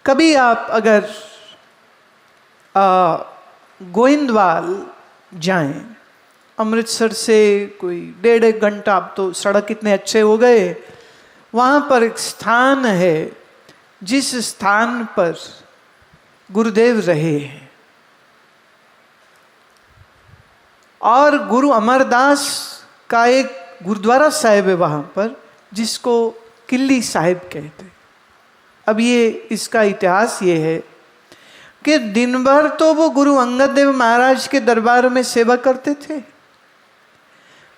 कभी आप अगर गोइंदवाल जाएं, अमृतसर से कोई 1.5 घंटा, अब तो सड़क इतने अच्छे हो गए, वहाँ पर एक स्थान है जिस स्थान पर गुरुदेव रहे हैं। और गुरु अमरदास का एक गुरुद्वारा साहिब है वहाँ पर, जिसको किल्ली साहिब कहते हैं। अब ये इसका इतिहास ये है कि दिन भर तो वो गुरु अंगद देव महाराज के दरबार में सेवा करते थे,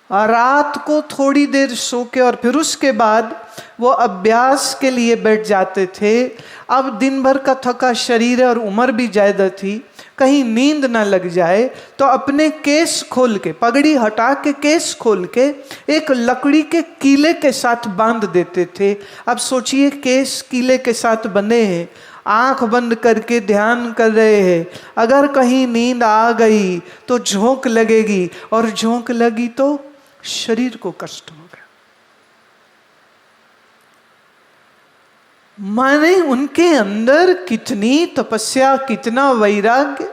और रात को थोड़ी देर सो के और फिर उसके बाद वो अभ्यास के लिए बैठ जाते थे। अब दिन भर का थका शरीर है और उम्र भी ज़्यादा थी, कहीं नींद ना लग जाए, तो अपने केस खोल के, पगड़ी हटा के केस खोल के एक लकड़ी के कीले के साथ बांध देते थे। अब सोचिए, केस कीले के साथ बंधे हैं, आंख बंद करके ध्यान कर रहे हैं, अगर कहीं नींद आ गई तो झोंक लगेगी, और झोंक लगी तो शरीर को कष्ट होगा। माने उनके अंदर कितनी तपस्या, कितना वैराग्य,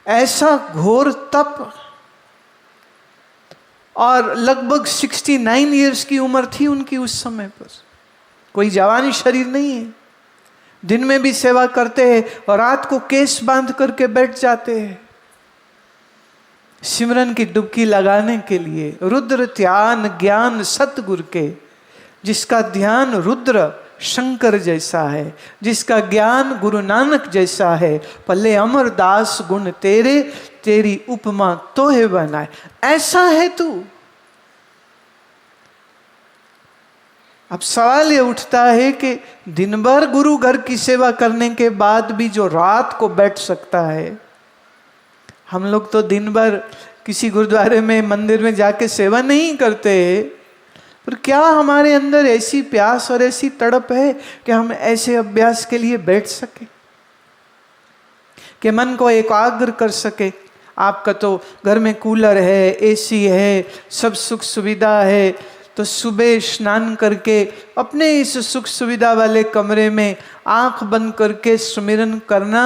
ऐसा घोर तप। और लगभग 69 इयर्स की उम्र थी उनकी उस समय पर। कोई जवानी शरीर नहीं है। दिन में भी सेवा करते हैं और रात को केस बांध करके बैठ जाते हैं सिमरन की डुबकी लगाने के लिए। रुद्र ध्यान ज्ञान सतगुरु के, जिसका ध्यान रुद्र शंकर जैसा है, जिसका ज्ञान गुरु नानक जैसा है, पल्ले अमरदास गुण तेरे, तेरी उपमा तोहे बनाए। ऐसा है तू। अब सवाल ये उठता है कि दिन भर गुरु घर की सेवा करने के बाद भी जो रात को बैठ सकता है, हम लोग तो दिन भर किसी गुरुद्वारे में, मंदिर में जाके सेवा नहीं करते, पर क्या हमारे अंदर ऐसी प्यास और ऐसी तड़प है कि हम ऐसे अभ्यास के लिए बैठ सके, कि मन को एकाग्र कर सके। आपका तो घर में कूलर है, एसी है, सब सुख सुविधा है, तो सुबह स्नान करके अपने इस सुख सुविधा वाले कमरे में आंख बंद करके सुमिरन करना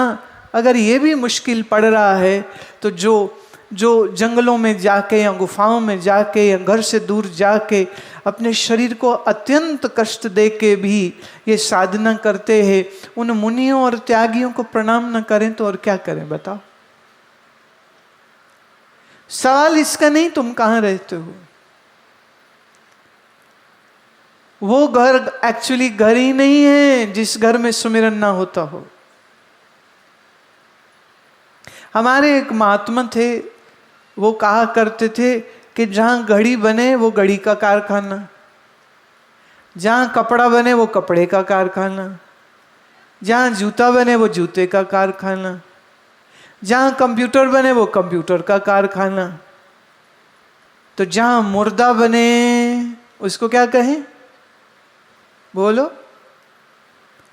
अगर ये भी मुश्किल पड़ रहा है, तो जो जंगलों में जाके या गुफाओं में जाके या घर से दूर जाके अपने शरीर को अत्यंत कष्ट दे के भी ये साधना करते हैं, उन मुनियों और त्यागियों को प्रणाम न करें तो और क्या करें बताओ। सवाल इसका नहीं तुम कहाँ रहते हो, वो घर एक्चुअली घर ही नहीं है जिस घर में सुमिरन ना होता हो। हमारे एक महात्मा थे, वो कहा करते थे कि जहाँ घड़ी बने वो घड़ी का कारखाना, जहाँ कपड़ा बने वो कपड़े का कारखाना, जहाँ जूता बने वो जूते का कारखाना, जहाँ कंप्यूटर बने वो कंप्यूटर का कारखाना। तो जहाँ मुर्दा बने उसको क्या कहें, बोलो,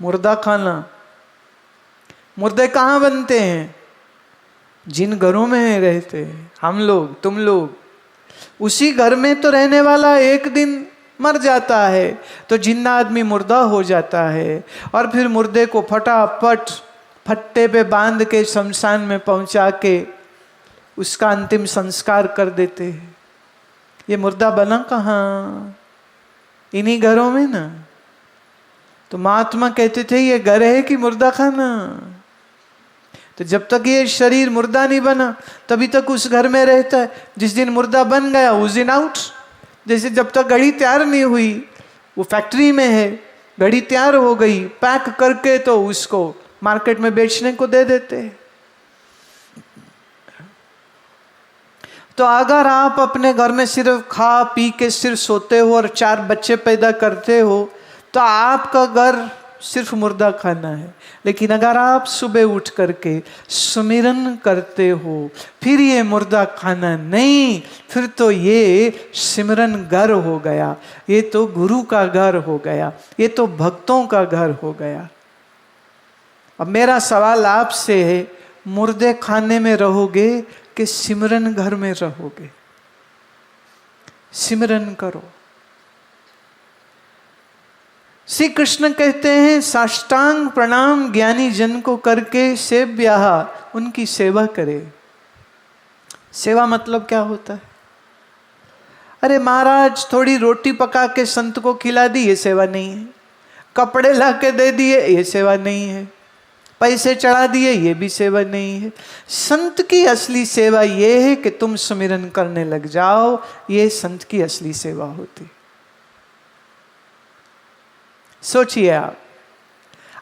मुर्दा खाना। मुर्दे कहाँ बनते हैं, जिन घरों में रहते हैं हम लोग, तुम लोग, उसी घर में तो रहने वाला एक दिन मर जाता है, तो जिंदा आदमी मुर्दा हो जाता है, और फिर मुर्दे को फटाफट फट्टे पे बांध के शमशान में पहुंचा के उसका अंतिम संस्कार कर देते हैं। ये मुर्दा बना कहाँ, इन्हीं घरों में ना। तो महात्मा कहते थे ये घर है कि मुर्दा खाना। तो जब तक ये शरीर मुर्दा नहीं बना तभी तक उस घर में रहता है, जिस दिन मुर्दा बन गया उस दिन आउट। जैसे जब तक घड़ी तैयार नहीं हुई, वो फैक्ट्री में है, घड़ी तैयार हो गई, पैक करके तो उसको मार्केट में बेचने को दे देते हैं। तो अगर आप अपने घर में सिर्फ खा पी के सिर्फ सोते हो और 4 बच्चे पैदा करते हो, तो आपका घर सिर्फ मुर्दा खाना है। लेकिन अगर आप सुबह उठ करके सुमिरन करते हो, फिर ये मुर्दा खाना नहीं, फिर तो ये सिमरन घर हो गया, ये तो गुरु का घर हो गया, ये तो भक्तों का घर हो गया। अब मेरा सवाल आपसे है, मुर्दे खाने में रहोगे कि सिमरन घर में रहोगे? सिमरन करो। श्री कृष्ण कहते हैं साष्टांग प्रणाम ज्ञानी जन को करके सेव्याः, उनकी सेवा करे। सेवा मतलब क्या होता है? अरे महाराज थोड़ी रोटी पका के संत को खिला दी, ये सेवा नहीं है। कपड़े ला के दे दिए, ये सेवा नहीं है। पैसे चढ़ा दिए, ये भी सेवा नहीं है। संत की असली सेवा ये है कि तुम सुमिरन करने लग जाओ, ये संत की असली सेवा होती। सोचिए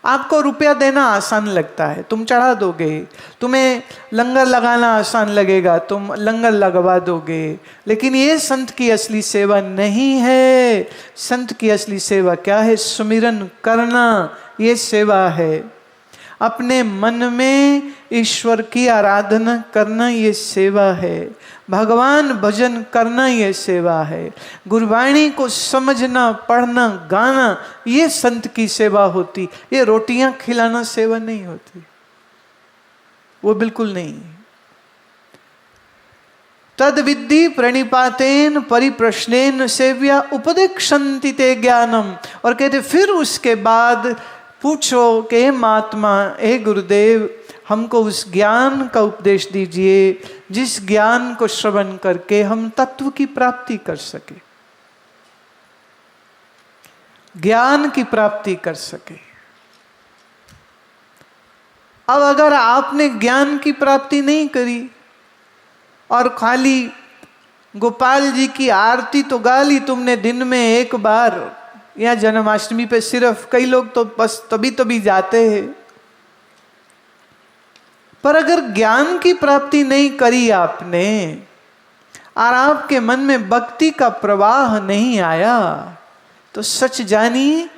आपको रुपया देना आसान लगता है, तुम चढ़ा दोगे। तुम्हें लंगर लगाना आसान लगेगा, तुम लंगर लगवा दोगे। लेकिन ये संत की असली सेवा नहीं है। संत की असली सेवा क्या है? सुमिरन करना, ये सेवा है। अपने मन में ईश्वर की आराधना करना, ये सेवा है। भगवान भजन करना, ये सेवा है। गुरबाणी को समझना, पढ़ना, गाना, ये संत की सेवा होती। ये रोटियां खिलाना सेवा नहीं होती, वो बिल्कुल नहीं। तद विद्धि प्रणिपातेन परिप्रश्नेन सेव्या उपदेक्षन्ति ते ज्ञानम। और कहते फिर उसके बाद पूछो कि हे महात्मा, हे गुरुदेव, हमको उस ज्ञान का उपदेश दीजिए जिस ज्ञान को श्रवण करके हम तत्व की प्राप्ति कर सके, ज्ञान की प्राप्ति कर सके। अब अगर आपने ज्ञान की प्राप्ति नहीं करी और खाली गोपाल जी की आरती तो गा ली तुमने दिन में एक बार, या जन्माष्टमी पे सिर्फ, कई लोग तो बस तभी तभी जाते हैं, पर अगर ज्ञान की प्राप्ति नहीं करी आपने और आपके मन में भक्ति का प्रवाह नहीं आया, तो सच जानिए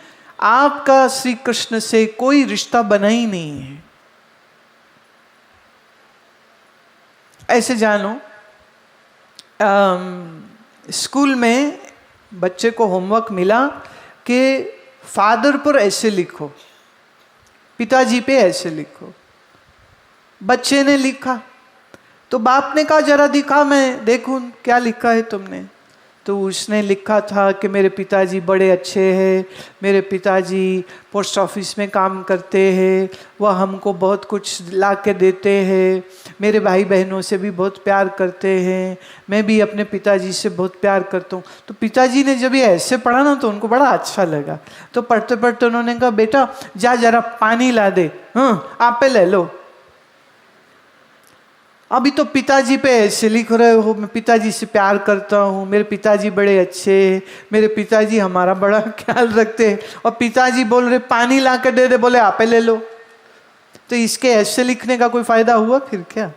आपका श्री कृष्ण से कोई रिश्ता बना ही नहीं है। ऐसे जानो, स्कूल में बच्चे को होमवर्क मिला कि फादर पर ऐसे लिखो, पिताजी पे ऐसे लिखो। बच्चे ने लिखा तो बाप ने कहा जरा दिखा, मैं देखूं क्या लिखा है तुमने। तो उसने लिखा था कि मेरे पिताजी बड़े अच्छे हैं, मेरे पिताजी पोस्ट ऑफिस में काम करते हैं, वह हमको बहुत कुछ ला के देते हैं, मेरे भाई बहनों से भी बहुत प्यार करते हैं, मैं भी अपने पिताजी से बहुत प्यार करता हूँ। तो पिताजी ने जब ये ऐसे पढ़ा ना तो उनको बड़ा अच्छा लगा। तो पढ़ते पढ़ते उन्होंने कहा बेटा जा जरा पानी ला दे, हाँ आप पे ले लो। अभी तो पिताजी पे ऐसे लिख रहे हो, मैं पिताजी से प्यार करता हूँ, मेरे पिताजी बड़े अच्छे, मेरे पिताजी हमारा बड़ा ख्याल रखते हैं, और पिताजी बोल रहे पानी ला कर दे दे, बोले आप ले लो। तो इसके ऐसे लिखने का कोई फायदा हुआ फिर क्या?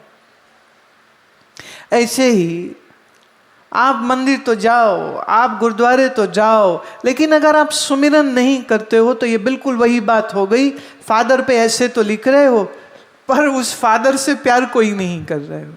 ऐसे ही आप मंदिर तो जाओ, आप गुरुद्वारे तो जाओ, लेकिन अगर आप सुमिरन नहीं करते हो तो ये बिल्कुल वही बात हो गई, फादर पे ऐसे तो लिख रहे हो पर उस फादर से प्यार कोई नहीं कर रहे हो।